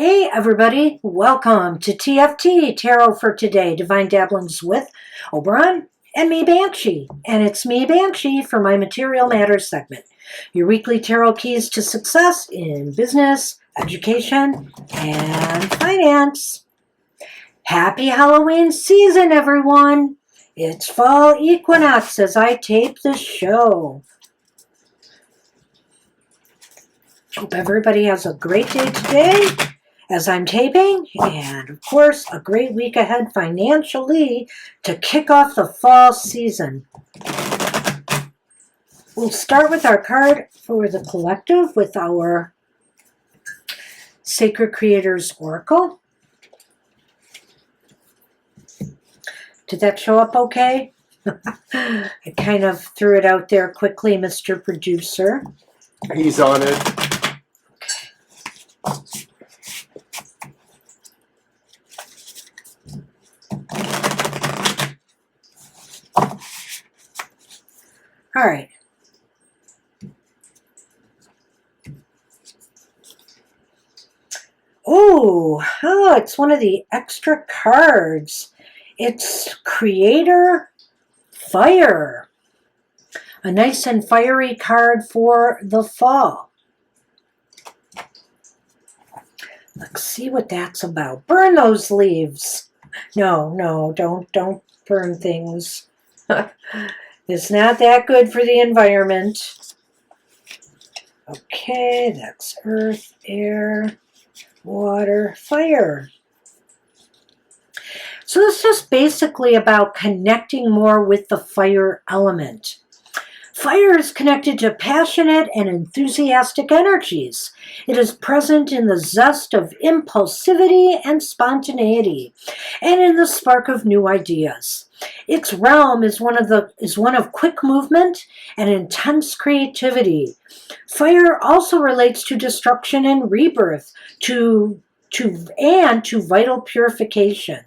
Hey everybody, welcome to TFT, Tarot for Today, Divine Dabblings with Oberon and me, Banshee. And it's me, Banshee, for my Material Matters segment. Your weekly tarot keys to success in business, education, and finance. Happy Halloween season, everyone! It's fall equinox as I tape this show. Hope everybody has a great day today as I'm taping, and of course a great week ahead financially to kick off the fall season. We'll start with our card for the collective with our Sacred Creators Oracle. Did that show up okay? I kind of threw it out there quickly, Mr. Producer. He's on it. All right. Oh, it's one of the extra cards. It's Creator Fire. A nice and fiery card for the fall. Let's see what that's about. Burn those leaves. No, don't burn things. It's not that good for the environment. Okay, that's earth, air, water, fire. So it's just basically about connecting more with the fire element. Fire is connected to passionate and enthusiastic energies. It is present in the zest of impulsivity and spontaneity, and in the spark of new ideas. Its realm is one of quick movement and intense creativity. Fire also relates to destruction and rebirth, to vital purification.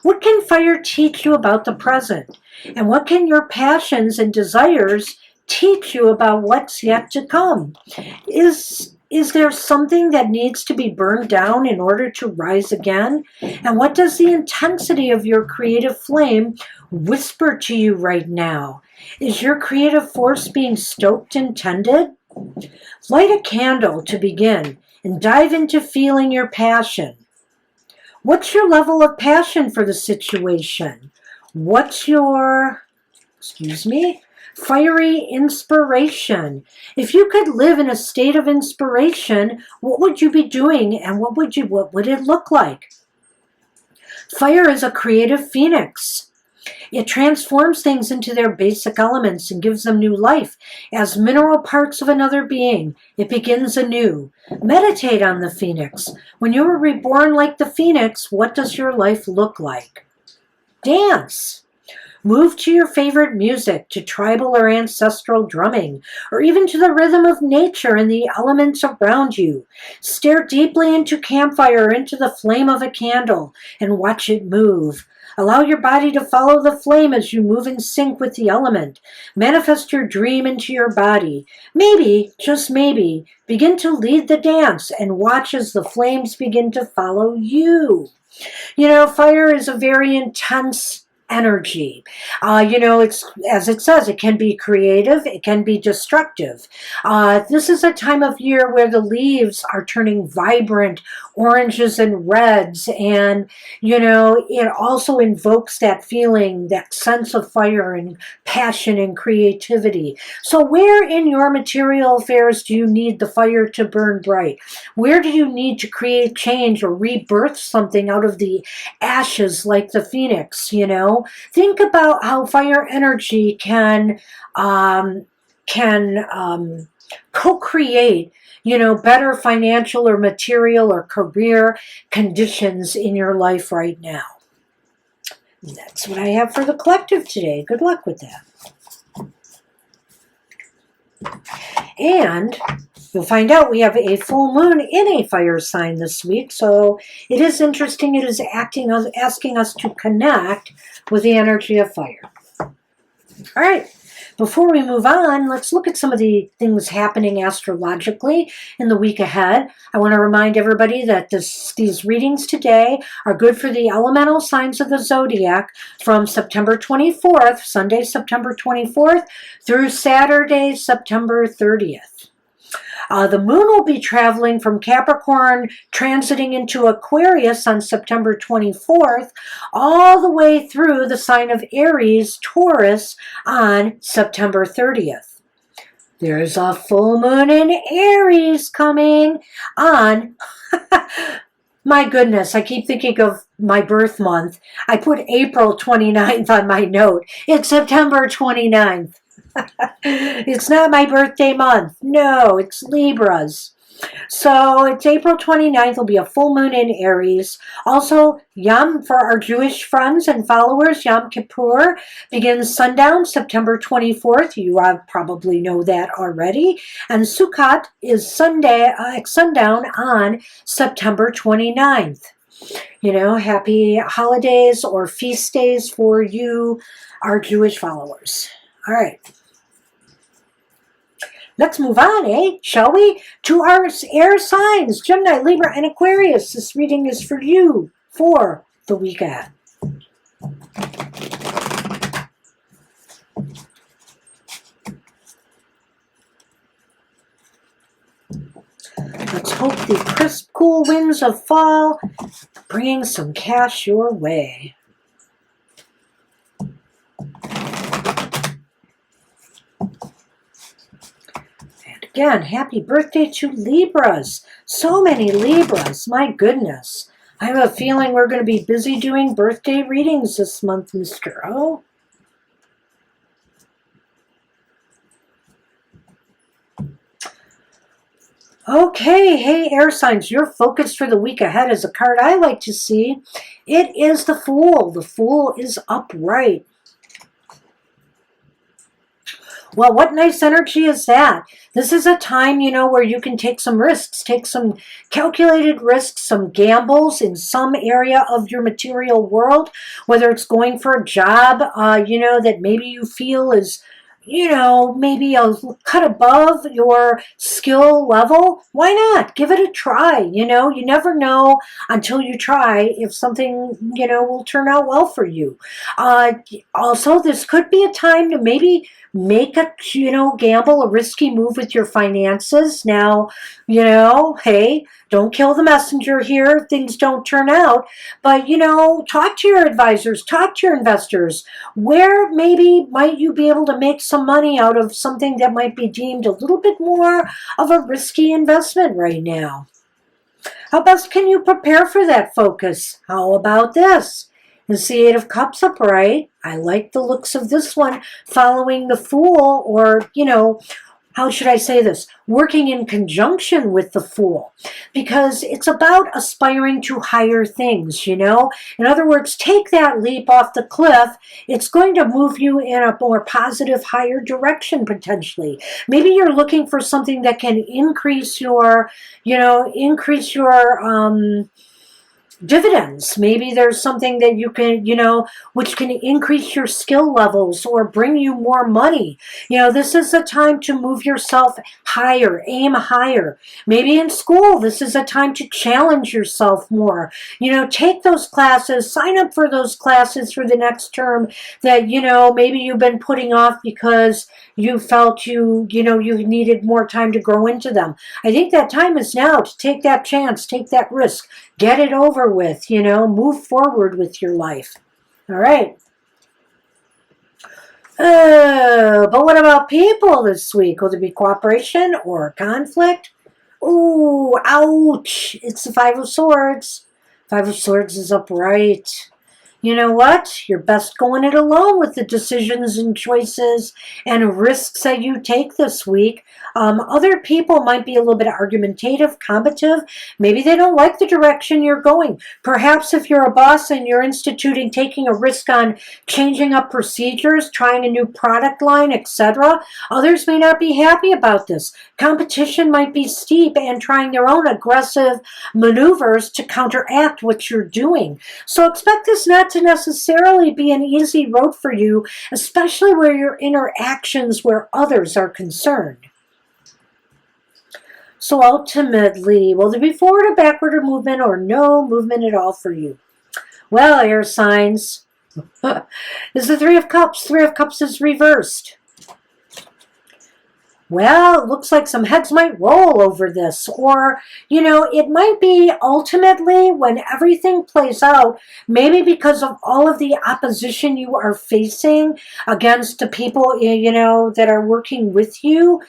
What can fire teach you about the present? And what can your passions and desires teach you about what's yet to come? Is there something that needs to be burned down in order to rise again? And what does the intensity of your creative flame whisper to you right now? Is your creative force being stoked and tended? Light a candle to begin and dive into feeling your passion. What's your level of passion for the situation? What's your, fiery inspiration? If you could live in a state of inspiration, what would you be doing and what would it look like? Fire is a creative phoenix. It transforms things into their basic elements and gives them new life. As mineral parts of another being, it begins anew. Meditate on the phoenix. When you are reborn like the phoenix, what does your life look like? Dance. Move to your favorite music, to tribal or ancestral drumming, or even to the rhythm of nature and the elements around you. Stare deeply into campfire or into the flame of a candle and watch it move. Allow your body to follow the flame as you move in sync with the element. Manifest your dream into your body. Maybe, just maybe, begin to lead the dance and watch as the flames begin to follow you. You know, fire is a very intense energy. It's, as it says, it can be creative, it can be destructive. This is a time of year where the leaves are turning vibrant oranges and reds, and it also invokes that feeling, that sense of fire and passion and creativity. So where in your material affairs do you need the fire to burn bright? Where do you need to create change or rebirth something out of the ashes like the phoenix? Think about how fire energy can co-create better financial or material or career conditions in your life right now. And that's what I have for the collective today. Good luck with that. And you'll find out we have a full moon in a fire sign this week, so it is interesting. It is asking us to connect with the energy of fire. All right, Before we move on, let's look at some of the things happening astrologically in the week ahead. I want to remind everybody that these readings today are good for the elemental signs of the zodiac from September 24th, Sunday, September 24th, through Saturday, September 30th. The moon will be traveling from Capricorn, transiting into Aquarius on September 24th, all the way through the sign of Aries, Taurus, on September 30th. There's a full moon in Aries coming on... My goodness, I keep thinking of my birth month. I put April 29th on my note. It's September 29th. It's not my birthday month. No, it's Libra's. So it's April 29th. Will be a full moon in Aries. Also, Yom, for our Jewish friends and followers, Yom Kippur begins sundown September 24th. You probably know that already. And Sukkot is sundown on September 29th. You know, happy holidays or feast days for you, our Jewish followers. All right. Let's move on, shall we? To our air signs, Gemini, Libra, and Aquarius. This reading is for you for the week ahead. Let's hope the crisp, cool winds of fall bring some cash your way. Again, happy birthday to Libras. So many Libras, my goodness. I have a feeling we're going to be busy doing birthday readings this month, Mr. O. Okay, hey, air signs, your focus for the week ahead is a card I like to see. It is the Fool. The Fool is upright. Well, what nice energy is that? This is a time, you know, where you can take some risks, take some calculated risks, some gambles in some area of your material world, whether it's going for a job, you know, that maybe you feel is, you know, maybe a cut above your skill level. Why not? Give it a try. You know, you never know until you try if something, you know, will turn out well for you. Also, this could be a time to maybe make a, you know, gamble, a risky move with your finances. Now, you know, hey, don't kill the messenger here. Things don't turn out. But, you know, talk to your advisors, talk to your investors. Where maybe might you be able to make some money out of something that might be deemed a little bit more of a risky investment right now? How best can you prepare for that focus? How about this? Is the Eight of Cups upright? I like the looks of this one following the Fool, or, you know, how should I say this? Working in conjunction with the Fool, because it's about aspiring to higher things, you know? In other words, take that leap off the cliff. It's going to move you in a more positive, higher direction, potentially. Maybe you're looking for something that can increase your, you know, dividends. Maybe there's something that you can, you know, which can increase your skill levels or bring you more money. You know, this is a time to move yourself higher, aim higher. Maybe in school, this is a time to challenge yourself more. You know, take those classes, sign up for those classes for the next term that, you know, maybe you've been putting off because you felt you needed more time to grow into them. I think that time is now to take that chance, take that risk, get it over with, you know, move forward with your life. All right. But what about people this week? Will there be cooperation or conflict? Ooh, ouch. It's the Five of Swords. Five of Swords is upright. You know what? You're best going it alone with the decisions and choices and risks that you take this week. Other people might be a little bit argumentative, combative. Maybe they don't like the direction you're going. Perhaps if you're a boss and you're instituting taking a risk on changing up procedures, trying a new product line, etc., others may not be happy about this. Competition might be steep and trying their own aggressive maneuvers to counteract what you're doing. So expect this not to necessarily be an easy road for you, especially where your interactions where others are concerned. So ultimately, will there be forward or backward or movement or no movement at all for you? Well, air signs, is the Three of Cups. Three of Cups is reversed. Well, it looks like some heads might roll over this, or, it might be ultimately when everything plays out, maybe because of all of the opposition you are facing against the people, that are working with you,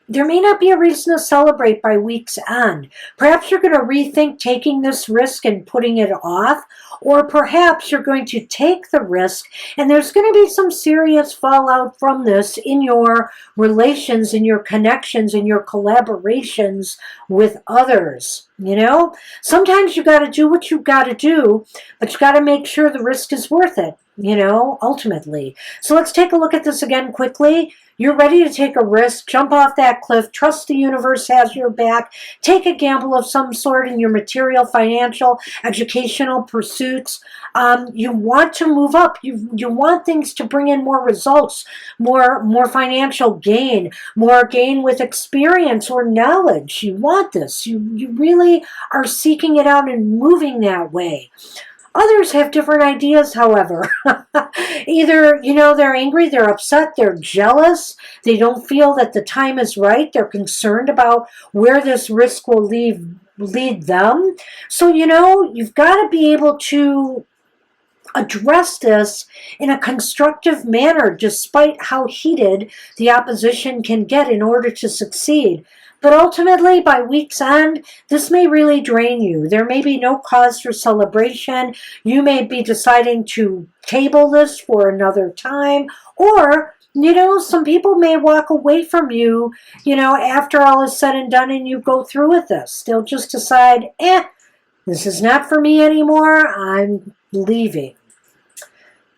there may not be a reason to celebrate by week's end. Perhaps you're going to rethink taking this risk and putting it off, or perhaps you're going to take the risk and there's going to be some serious fallout from this in your relations, in your connections, in your collaborations with others. Sometimes you got to do what you got to do, but you got to make sure the risk is worth it, ultimately. So let's take a look at this again quickly. You're ready to take a risk, jump off that cliff, trust the universe has your back, take a gamble of some sort in your material, financial, educational pursuits. You want to move up. You want things to bring in more results, more financial gain, more gain with experience or knowledge. You want this. You really are seeking it out and moving that way. Others have different ideas, however. Either, they're angry, they're upset, they're jealous, they don't feel that the time is right, they're concerned about where this risk will lead them. So, you've got to be able to address this in a constructive manner, despite how heated the opposition can get in order to succeed. But ultimately, by week's end, this may really drain you. There may be no cause for celebration. You may be deciding to table this for another time. Or, some people may walk away from you, after all is said and done and you go through with this. They'll just decide, this is not for me anymore. I'm leaving.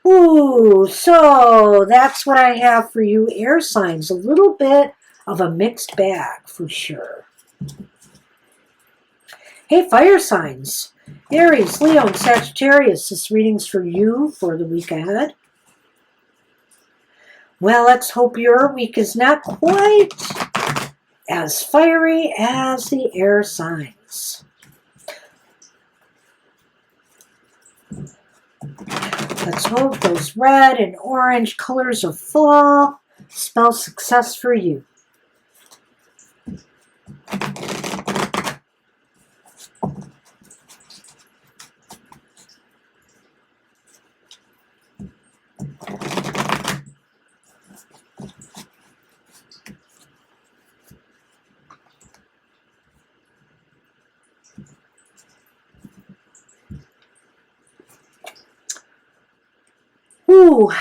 Ooh, so that's what I have for you, air signs. A little bit of a mixed bag for sure. Hey, fire signs. Aries, Leo, and Sagittarius. This reading's for you for the week ahead. Well, let's hope your week is not quite as fiery as the air signs. Let's hope those red and orange colors of fall spell success for you. Ooh,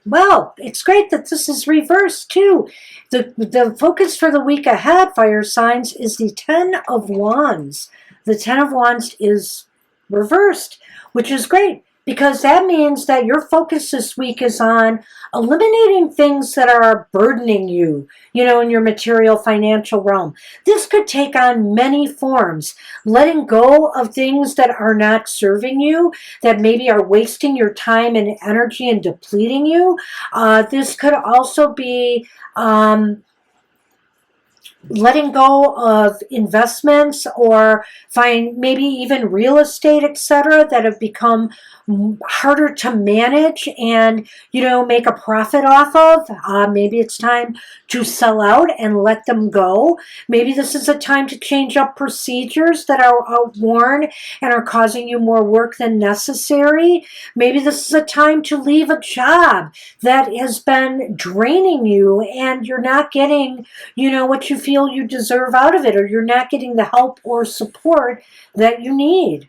well, it's great that this is reversed too. The focus for the week ahead, fire signs, is the Ten of Wands. The Ten of Wands is reversed, which is great because that means that your focus this week is on eliminating things that are burdening you, in your material financial realm. This could take on many forms. Letting go of things that are not serving you, that maybe are wasting your time and energy and depleting you. This could also be letting go of investments or maybe even real estate, etc., that have become harder to manage and, make a profit off of. Maybe it's time to sell out and let them go. Maybe this is a time to change up procedures that are outworn and are causing you more work than necessary. Maybe this is a time to leave a job that has been draining you and you're not getting, what you feel you deserve out of it, or you're not getting the help or support that you need.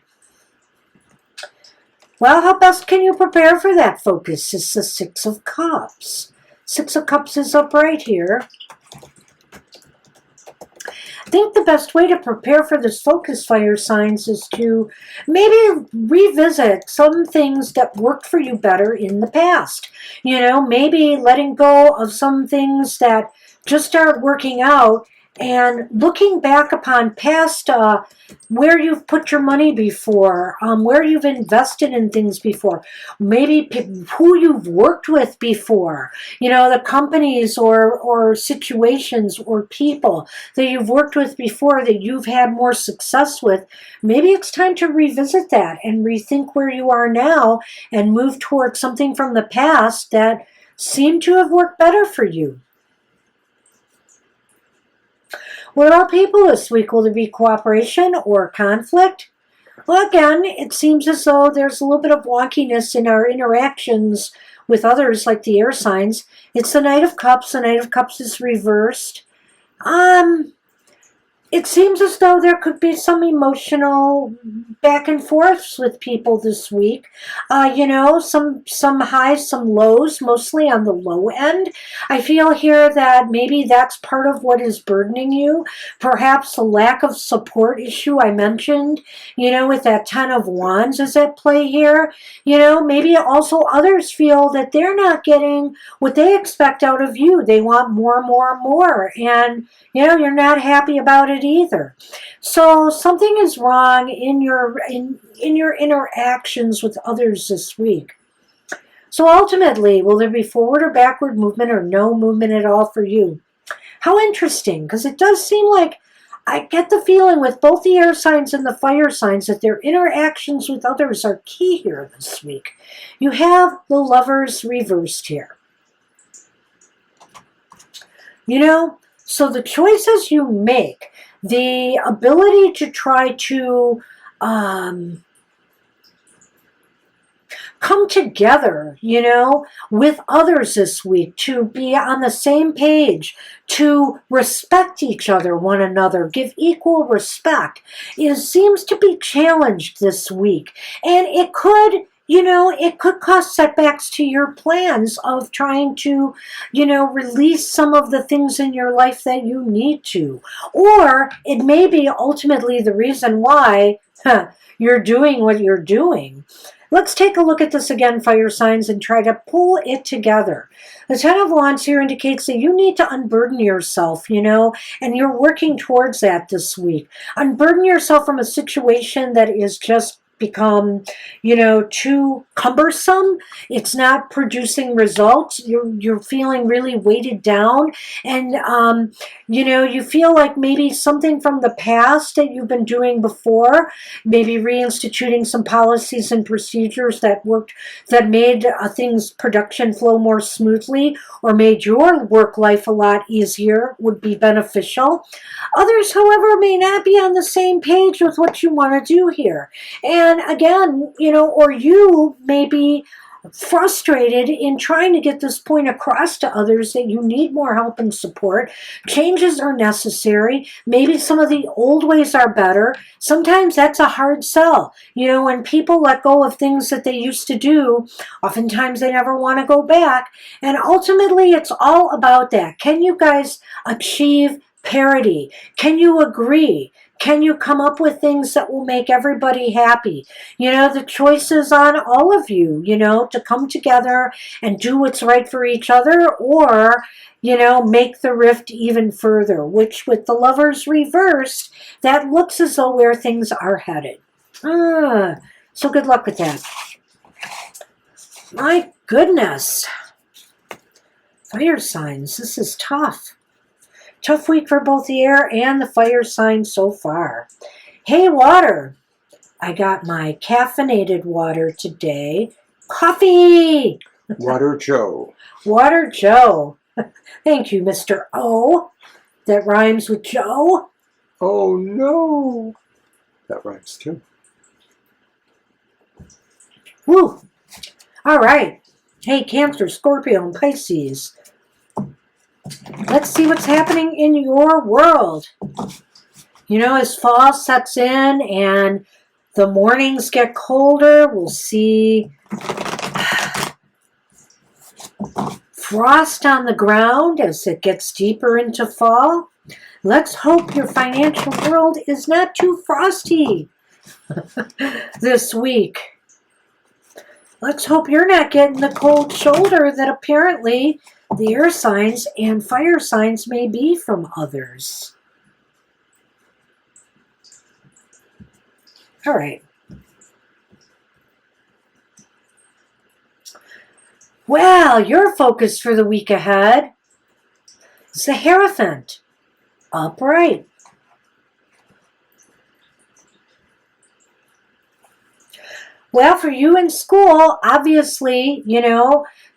Well, how best can you prepare for that focus? It's the Six of Cups. Six of Cups is up right here. I think the best way to prepare for this focus, fire signs, is to maybe revisit some things that worked for you better in the past. Maybe letting go of some things that just aren't working out and looking back upon past where you've put your money before, where you've invested in things before, maybe who you've worked with before, you know, the companies or situations or people that you've worked with before that you've had more success with. Maybe it's time to revisit that and rethink where you are now and move towards something from the past that seemed to have worked better for you. With all people this week, will there be cooperation or conflict? Well, again, it seems as though there's a little bit of wonkiness in our interactions with others, like the air signs. It's the Knight of Cups. The Knight of Cups is reversed. It seems as though there could be some emotional back and forths with people this week. You know, some highs, some lows, mostly on the low end. I feel here that maybe that's part of what is burdening you. Perhaps the lack of support issue I mentioned, you know, with that Ten of Wands is at play here. You know, maybe also others feel that they're not getting what they expect out of you. They want more, more, more. And, you know, you're not happy about it either. So something is wrong in your interactions with others this week. So ultimately, will there be forward or backward movement or no movement at all for you? How interesting, because it does seem like I get the feeling with both the air signs and the fire signs that their interactions with others are key here this week. You have the Lovers reversed here. You know, so the choices you make, the ability to try to come together, you know, with others this week, to be on the same page, to respect each other, one another, give equal respect, seems to be challenged this week. And it could, you know, it could cause setbacks to your plans of trying to, you know, release some of the things in your life that you need to. Or it may be ultimately the reason why you're doing what you're doing. Let's take a look at this again, fire signs, and try to pull it together. The Ten of Wands here indicates that you need to unburden yourself, you know, and you're working towards that this week. Unburden yourself from a situation that is just become, you know, too cumbersome. It's not producing results. You're feeling really weighted down, and you know, you feel like maybe something from the past that you've been doing before, maybe reinstituting some policies and procedures that worked, that made things production flow more smoothly, or made your work life a lot easier, would be beneficial. Others, however, may not be on the same page with what you want to do here. And again, you know, or you may be frustrated in trying to get this point across to others that you need more help and support. Changes are necessary. Maybe some of the old ways are better. Sometimes that's a hard sell. You know, when people let go of things that they used to do, oftentimes they never want to go back. And ultimately, it's all about that. Can you guys achieve parity? Can you agree? Can you come up with things that will make everybody happy? You know, the choice is on all of you, you know, to come together and do what's right for each other, or, you know, make the rift even further, which with the Lovers reversed, that looks as though where things are headed. So good luck with that. My goodness. Fire signs, this is tough. Tough week for both the air and the fire signs so far. Hey, water. I got my caffeinated water today. Coffee! Water Joe. Water Joe. Thank you, Mr. O. That rhymes with Joe. Oh, no. That rhymes too. Woo. All right. Hey, Cancer, Scorpio, and Pisces. Let's see what's happening in your world. You know, as fall sets in and the mornings get colder, we'll see frost on the ground as it gets deeper into fall. Let's hope your financial world is not too frosty this week. Let's hope you're not getting the cold shoulder that apparently the air signs and fire signs may be from others. All right. Well, your focus for the week ahead is the Hierophant. Upright. Well, for you in school, obviously,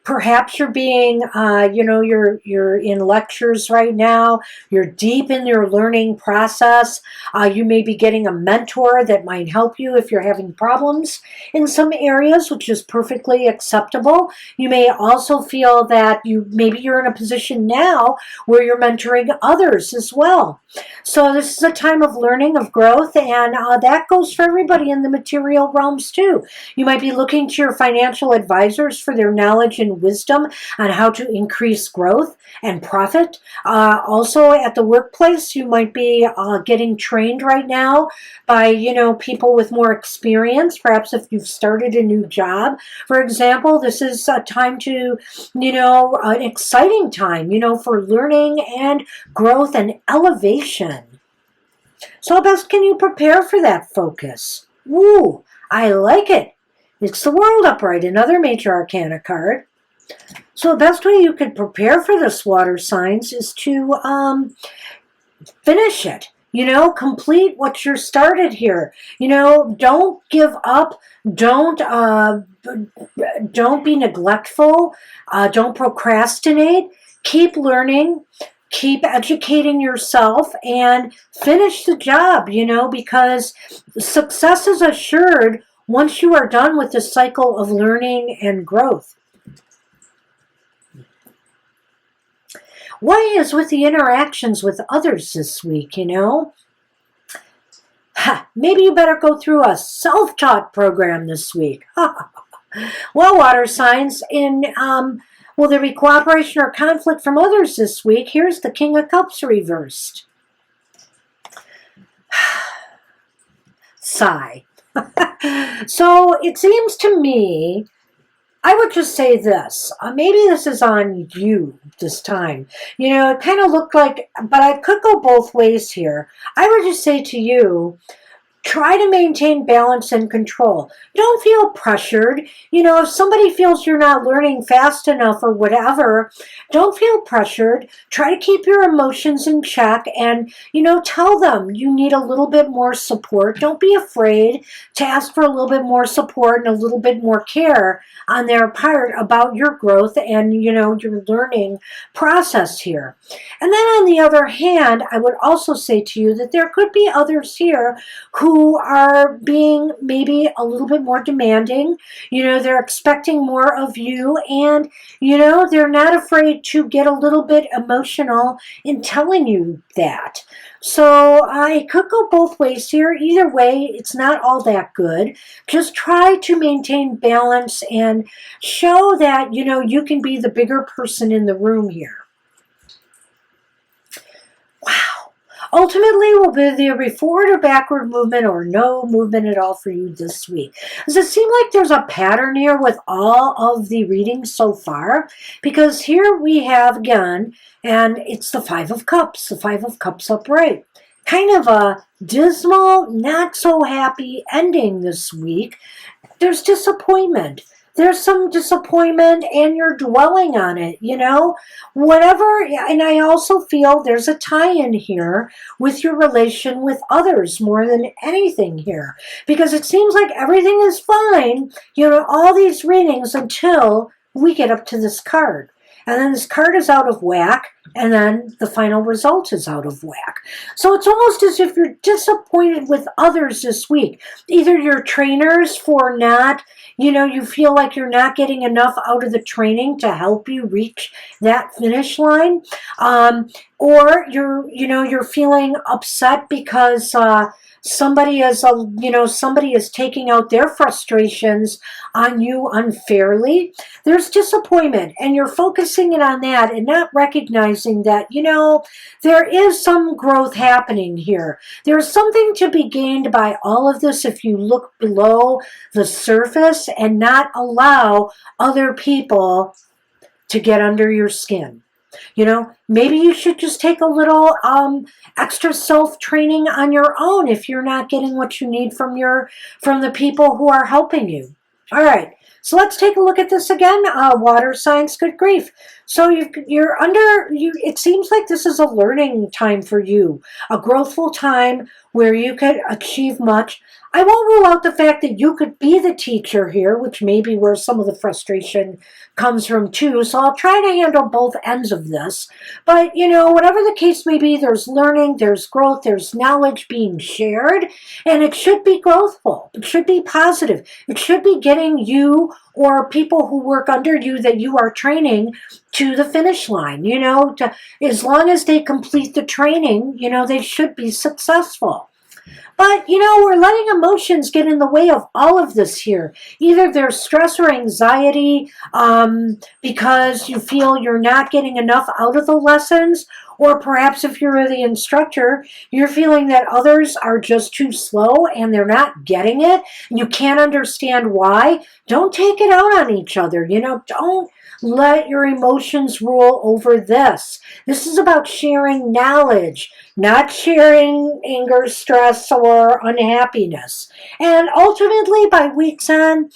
perhaps you're being, you're in lectures right now. You're deep in your learning process. You may be getting a mentor that might help you if you're having problems in some areas, which is perfectly acceptable. You may also feel that maybe you're in a position now where you're mentoring others as well. So this is a time of learning, of growth, and that goes for everybody in the material realms too. You might be looking to your financial advisors for their knowledge and wisdom on how to increase growth and profit. Also at the workplace, you might be getting trained right now by, people with more experience. Perhaps if you've started a new job, for example, this is a time to, an exciting time, for learning and growth and elevation. So how best can you prepare for that focus? Woo, I like it. It's the World upright, another major arcana card. So the best way you could prepare for this, water signs, is to finish it. Complete what you're started here. Don't give up. Don't be neglectful. Don't procrastinate. Keep learning. Keep educating yourself and finish the job, because success is assured once you are done with the cycle of learning and growth. What is with the interactions with others this week, Maybe you better go through a self-taught program this week. Well, water signs, will there be cooperation or conflict from others this week? Here's the King of Cups reversed. Sigh. So it seems to me, I would just say this. Maybe this is on you this time. It kind of looked like, but I could go both ways here. I would just say to you, try to maintain balance and control. Don't feel pressured. If somebody feels you're not learning fast enough or whatever, don't feel pressured. Try to keep your emotions in check and, tell them you need a little bit more support. Don't be afraid to ask for a little bit more support and a little bit more care on their part about your growth and, your learning process here. And then on the other hand, I would also say to you that there could be others here who are being maybe a little bit more demanding. They're expecting more of you and, they're not afraid to get a little bit emotional in telling you that. So I could go both ways here. Either way, it's not all that good. Just try to maintain balance and show that, you can be the bigger person in the room here. Wow. Ultimately, will be there forward or backward movement or no movement at all for you this week? Does it seem like there's a pattern here with all of the readings so far? Because here we have again, and it's the Five of Cups, the Five of Cups upright. Kind of a dismal, not so happy ending this week. There's disappointment. There's some disappointment and you're dwelling on it, whatever. And I also feel there's a tie-in here with your relation with others more than anything here, because it seems like everything is fine, all these readings until we get up to this card. And then this card is out of whack, and then the final result is out of whack. So it's almost as if you're disappointed with others this week. Either your trainers for not, you feel like you're not getting enough out of the training to help you reach that finish line, or you're feeling upset because somebody is taking out their frustrations on you unfairly. There's disappointment, and you're focusing in on that and not recognizing that, there is some growth happening here. There's something to be gained by all of this if you look below the surface and not allow other people to get under your skin. You know, maybe you should just take a little extra self-training on your own if you're not getting what you need from the people who are helping you. All right, so let's take a look at this again. Water signs, good grief. So it seems like this is a learning time for you, a growthful time where you could achieve much. I won't rule out the fact that you could be the teacher here, which may be where some of the frustration comes from too. So I'll try to handle both ends of this. But, you know, whatever the case may be, there's learning, there's growth, there's knowledge being shared, and it should be growthful. It should be positive. It should be getting you or people who work under you that you are training to the finish line. You know, as long as they complete the training, you know, they should be successful. But, you know, we're letting emotions get in the way of all of this here. Either there's stress or anxiety because you feel you're not getting enough out of the lessons, or perhaps if you're the instructor, you're feeling that others are just too slow and they're not getting it, and you can't understand why. Don't take it out on each other. You know, don't let your emotions rule over this. This is about sharing knowledge, not sharing anger, stress, or unhappiness. And ultimately, by week's end,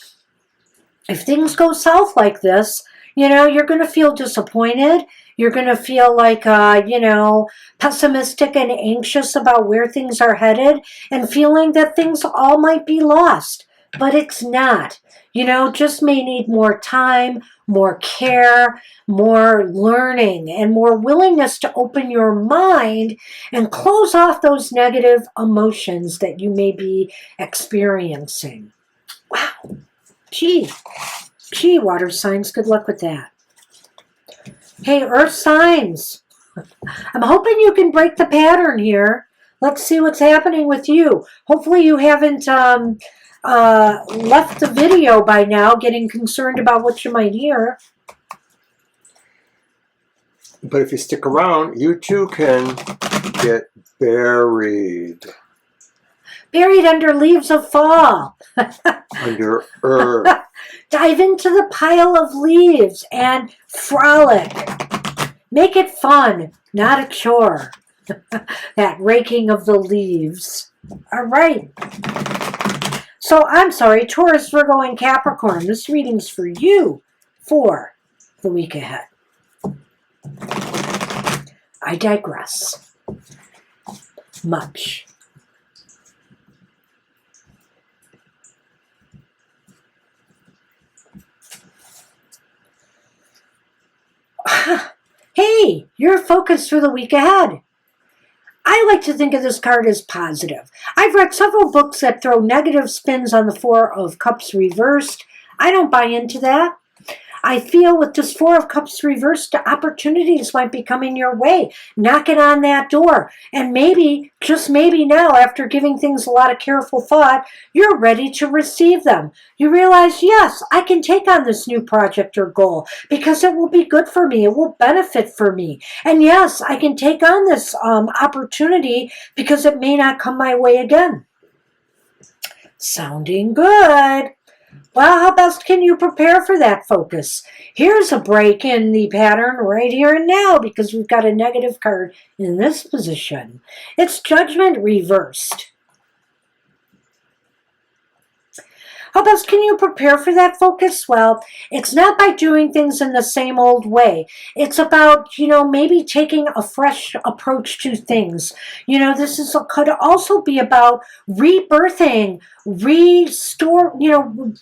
if things go south like this, you know, you're going to feel disappointed. You're going to feel like, you know, pessimistic and anxious about where things are headed, and feeling that things all might be lost. But it's not. You know, just may need more time, more care, more learning, and more willingness to open your mind and close off those negative emotions that you may be experiencing. Wow. Gee, water signs, good luck with that. Hey, earth signs. I'm hoping you can break the pattern here. Let's see what's happening with you. Hopefully you haven't left the video by now, getting concerned about what you might hear. But if you stick around, you too can get buried. Buried under leaves of fall. Under earth. Dive into the pile of leaves and frolic. Make it fun, not a chore. That raking of the leaves. All right. So, I'm sorry, Taurus, Virgo, and Capricorn. This reading's for you for the week ahead. I digress. Much. Hey, you're focused for the week ahead. I like to think of this card as positive. I've read several books that throw negative spins on the Four of Cups reversed. I don't buy into that. I feel with this Four of Cups reversed, opportunities might be coming your way, knocking on that door. And maybe, just maybe now, after giving things a lot of careful thought, you're ready to receive them. You realize, yes, I can take on this new project or goal because it will be good for me. It will benefit for me. And yes, I can take on this opportunity because it may not come my way again. Sounding good. Well, how best can you prepare for that focus? Here's a break in the pattern right here and now, because we've got a negative card in this position. It's Judgment reversed. How best can you prepare for that focus? Well, it's not by doing things in the same old way. It's about, you know, maybe taking a fresh approach to things. You know, could also be about rebirthing, restore, you know,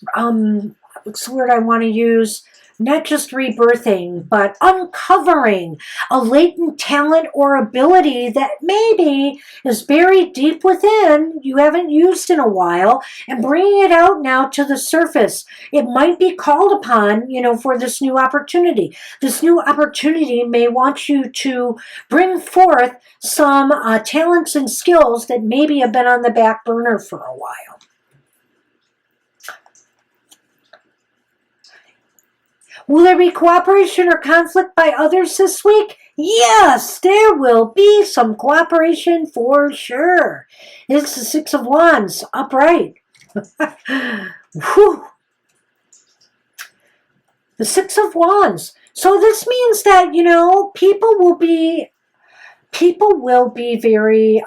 what's the word I want to use? Not just rebirthing, but uncovering a latent talent or ability that maybe is buried deep within, you haven't used in a while, and bringing it out now to the surface. It might be called upon, you know, for this new opportunity. This new opportunity may want you to bring forth some talents and skills that maybe have been on the back burner for a while. Will there be cooperation or conflict by others this week? Yes, there will be some cooperation for sure. It's the Six of Wands, upright. Whew. The Six of Wands. So this means that, you know, people will be very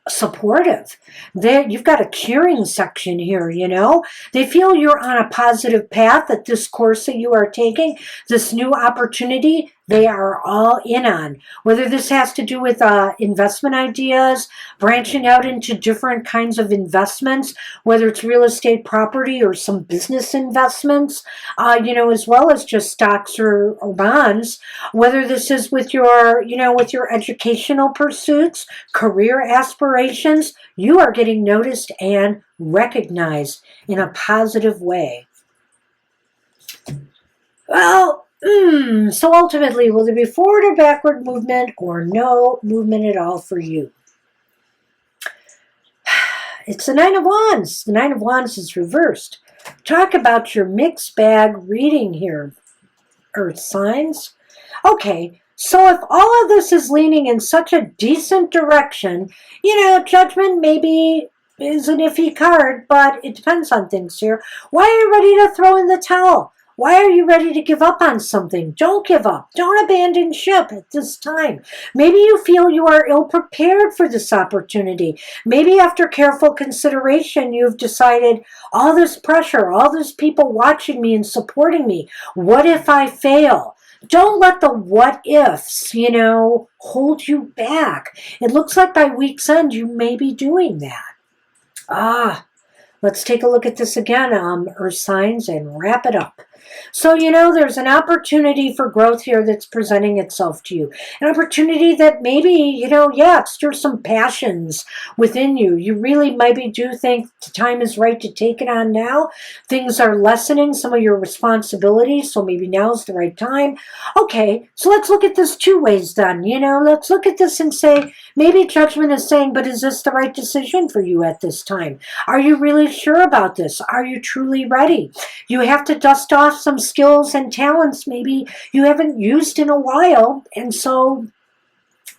supportive. You've got a caring section here, you know. They feel you're on a positive path, that this course that you are taking, this new opportunity, they are all in on. Whether this has to do with investment ideas, branching out into different kinds of investments, whether it's real estate property or some business investments, you know, as well as just stocks or bonds, whether this is with your, you know, with your educational pursuits, career aspirations, you are getting noticed and recognized in a positive way. Well, so ultimately, will there be forward or backward movement or no movement at all for you? It's the Nine of Wands. The Nine of Wands is reversed. Talk about your mixed bag reading here, Earth signs. Okay, so if all of this is leaning in such a decent direction, you know, Judgment maybe is an iffy card, but it depends on things here. Why are you ready to throw in the towel? Why are you ready to give up on something? Don't give up. Don't abandon ship at this time. Maybe you feel you are ill-prepared for this opportunity. Maybe after careful consideration, you've decided all this pressure, all these people watching me and supporting me. What if I fail? Don't let the what ifs, you know, hold you back. It looks like by week's end, you may be doing that. Let's take a look at this again, Earth signs, and wrap it up. So, you know, there's an opportunity for growth here that's presenting itself to you. An opportunity that maybe, you know, stirs some passions within you. You really maybe do think the time is right to take it on now. Things are lessening some of your responsibilities, so maybe now's the right time. Okay, so let's look at this two ways then. You know, let's look at this and say, maybe Judgment is saying, but is this the right decision for you at this time? Are you really sure about this? Are you truly ready? You have to dust off some skills and talents maybe you haven't used in a while, and so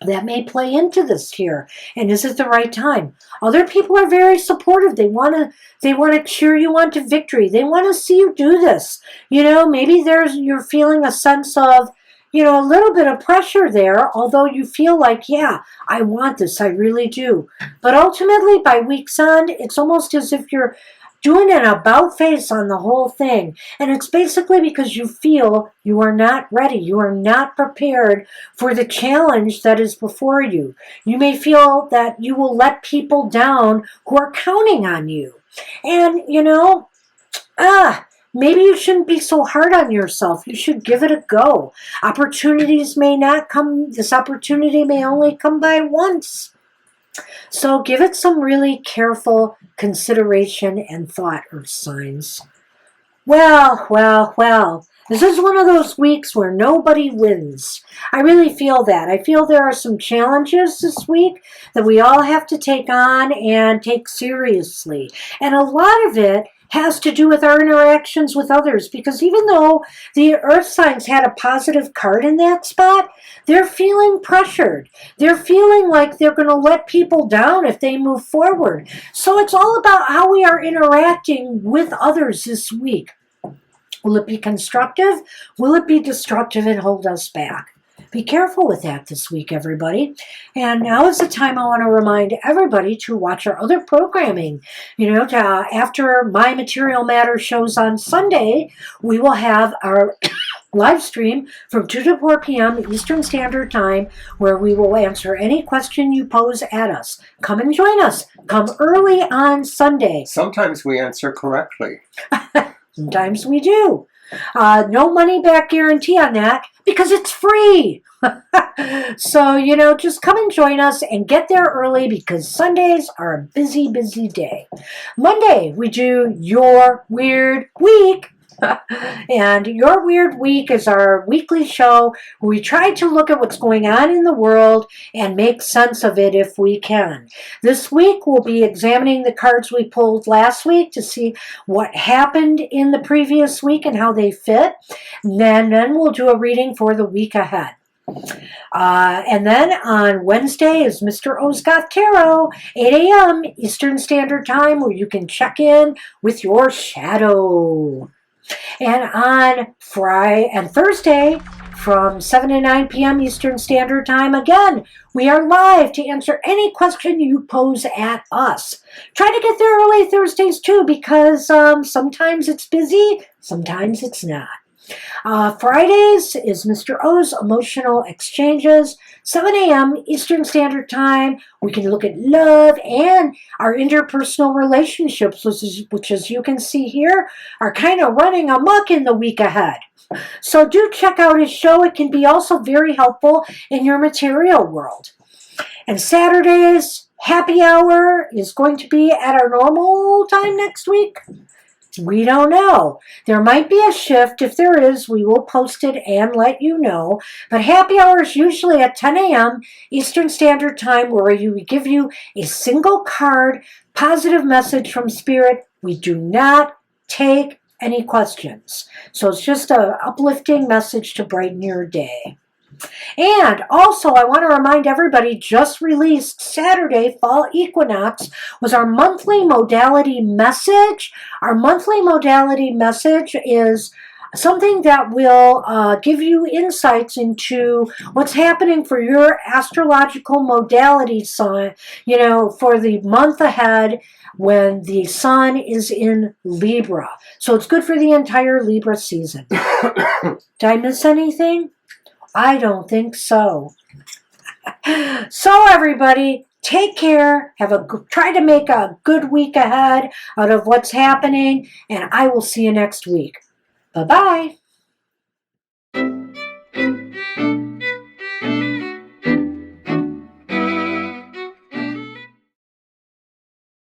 that may play into this here. And is it the right time? Other people are very supportive. They want to cheer you on to victory. They want to see you do this. You know, maybe you're feeling a sense of, you know, a little bit of pressure there, although you feel like, yeah, I want this, I really do. But ultimately, by week's end, it's almost as if you're doing an about face on the whole thing. And it's basically because you feel you are not ready. You are not prepared for the challenge that is before you. You may feel that you will let people down who are counting on you. And, you know, maybe you shouldn't be so hard on yourself. You should give it a go. Opportunities may not come. This opportunity may only come by once. So give it some really careful consideration and thought, Earth signs. Well. This is one of those weeks where nobody wins. I really feel that. I feel there are some challenges this week that we all have to take on and take seriously. And a lot of it has to do with our interactions with others, because even though the Earth signs had a positive card in that spot, they're feeling pressured. They're feeling like they're going to let people down if they move forward. So it's all about how we are interacting with others this week. Will it be constructive? Will it be destructive and hold us back? Be careful with that this week, everybody. And now is the time I want to remind everybody to watch our other programming. You know, after My Material Matter shows on Sunday, we will have our live stream from 2 to 4 p.m. Eastern Standard Time, where we will answer any question you pose at us. Come and join us. Come early on Sunday. Sometimes we answer correctly. Sometimes we do. No money back guarantee on that because it's free. So, you know, just come and join us and get there early because Sundays are a busy, busy day. Monday, we do Your Weird Week. And Your Weird Week is our weekly show where we try to look at what's going on in the world and make sense of it if we can. This week we'll be examining the cards we pulled last week to see what happened in the previous week and how they fit. And then we'll do a reading for the week ahead. And then on Wednesday is Mr. O's Goth Tarot, 8 a.m. Eastern Standard Time, where you can check in with your shadow. And on Friday and Thursday, from 7 to 9 p.m. Eastern Standard Time, again, we are live to answer any question you pose at us. Try to get there early Thursdays too, because sometimes it's busy, sometimes it's not. Fridays is Mr. O's Emotional Exchanges, 7 a.m. Eastern Standard Time. We can look at love and our interpersonal relationships, which as you can see here, are kind of running amok in the week ahead. So do check out his show. It can be also very helpful in your material world. And Saturdays, happy hour is going to be at our normal time next week. We don't know. There might be a shift. If there is, we will post it and let you know. But happy hour is usually at 10 a.m. Eastern Standard Time, where we give you a single card, positive message from Spirit. We do not take any questions. So it's just an uplifting message to brighten your day. And also, I want to remind everybody, just released Saturday, Fall Equinox, was our monthly modality message. Our monthly modality message is something that will give you insights into what's happening for your astrological modality sign, for the month ahead when the sun is in Libra. So it's good for the entire Libra season. Did I miss anything? I don't think so. So everybody, take care. Try to make a good week ahead out of what's happening, and I will see you next week. Bye-bye.